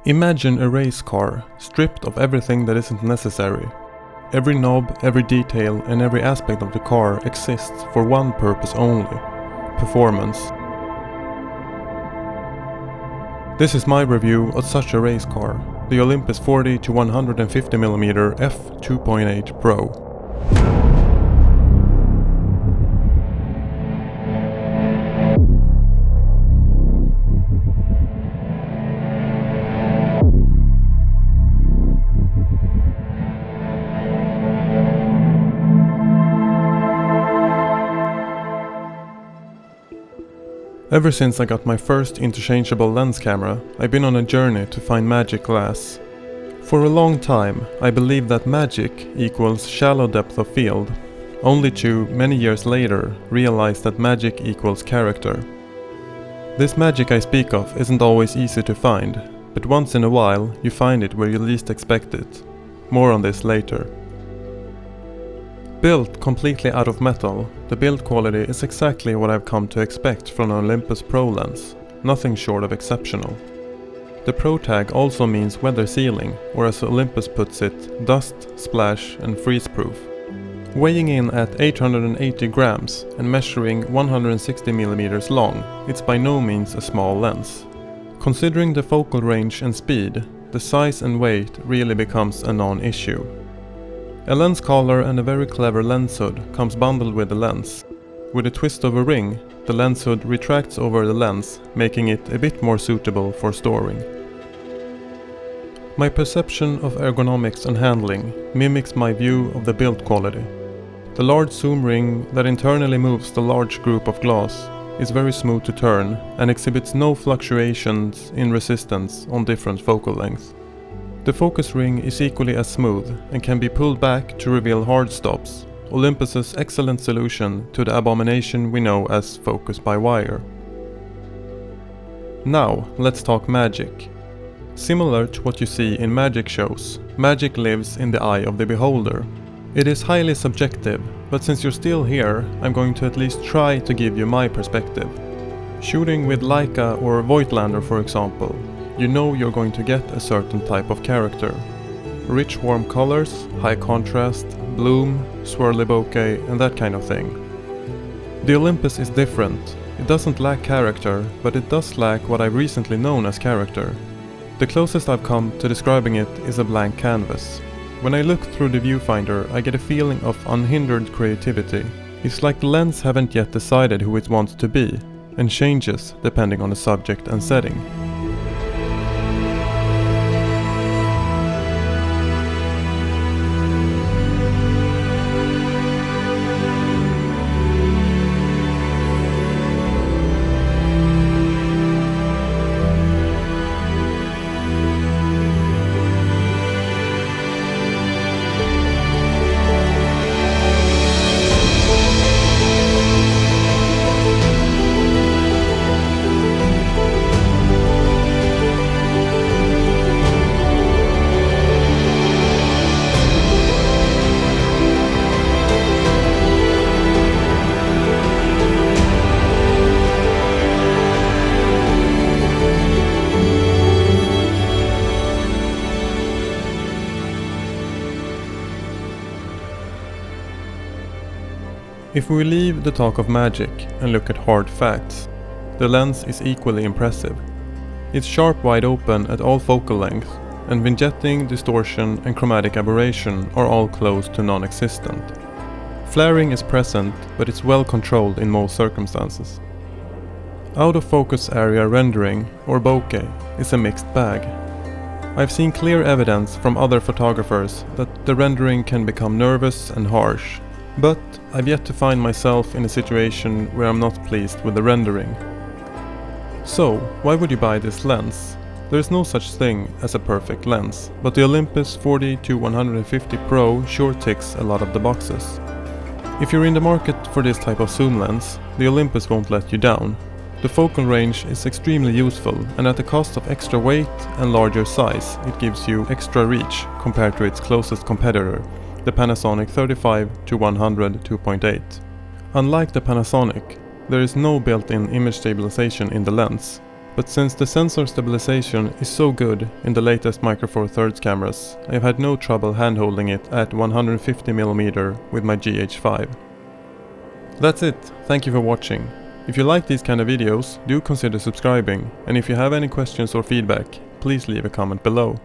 Imagine a race car, stripped of everything that isn't necessary. Every knob, every detail, and every aspect of the car exists for one purpose only: performance. This is my review of such a race car, the Olympus 40 to 150mm f2.8 Pro. Ever since I got my first interchangeable lens camera, I've been on a journey to find magic glass. For a long time, I believed that magic equals shallow depth of field, only to, many years later, realize that magic equals character. This magic I speak of isn't always easy to find, but once in a while you find it where you least expect it. More on this later. Built completely out of metal, the build quality is exactly what I've come to expect from an Olympus Pro lens, nothing short of exceptional. The Pro tag also means weather sealing, or as Olympus puts it, dust, splash and freeze-proof. Weighing in at 880 grams and measuring 160mm long, it's by no means a small lens. Considering the focal range and speed, the size and weight really becomes a non-issue. A lens collar and a very clever lens hood comes bundled with the lens. With a twist of a ring, the lens hood retracts over the lens, making it a bit more suitable for storing. My perception of ergonomics and handling mimics my view of the build quality. The large zoom ring that internally moves the large group of glass is very smooth to turn and exhibits no fluctuations in resistance on different focal lengths. The focus ring is equally as smooth and can be pulled back to reveal hard stops, Olympus's excellent solution to the abomination we know as focus by wire. Now, let's talk magic. Similar to what you see in magic shows, magic lives in the eye of the beholder. It is highly subjective, but since you're still here, I'm going to at least try to give you my perspective. Shooting with Leica or Voigtlander, for example, you know you're going to get a certain type of character. Rich warm colors, high contrast, bloom, swirly bokeh and that kind of thing. The Olympus is different. It doesn't lack character, but it does lack what I've recently known as character. The closest I've come to describing it is a blank canvas. When I look through the viewfinder, I get a feeling of unhindered creativity. It's like the lens haven't yet decided who it wants to be, and changes depending on the subject and setting. If we leave the talk of magic and look at hard facts, the lens is equally impressive. It's sharp wide open at all focal lengths, and vignetting, distortion and chromatic aberration are all close to non-existent. Flaring is present, but it's well controlled in most circumstances. Out of focus area rendering, or bokeh, is a mixed bag. I've seen clear evidence from other photographers that the rendering can become nervous and harsh, but I've yet to find myself in a situation where I'm not pleased with the rendering. So, why would you buy this lens? There is no such thing as a perfect lens, but the Olympus 40 to 150 Pro sure ticks a lot of the boxes. If you're in the market for this type of zoom lens, the Olympus won't let you down. The focal range is extremely useful, and at the cost of extra weight and larger size, it gives you extra reach compared to its closest competitor, the Panasonic 35 to 100 2.8. Unlike the Panasonic, there is no built-in image stabilization in the lens. But since the sensor stabilization is so good in the latest Micro Four Thirds cameras, I have had no trouble handholding it at 150mm with my GH5. That's it, thank you for watching. If you like these kind of videos, do consider subscribing, and if you have any questions or feedback, please leave a comment below.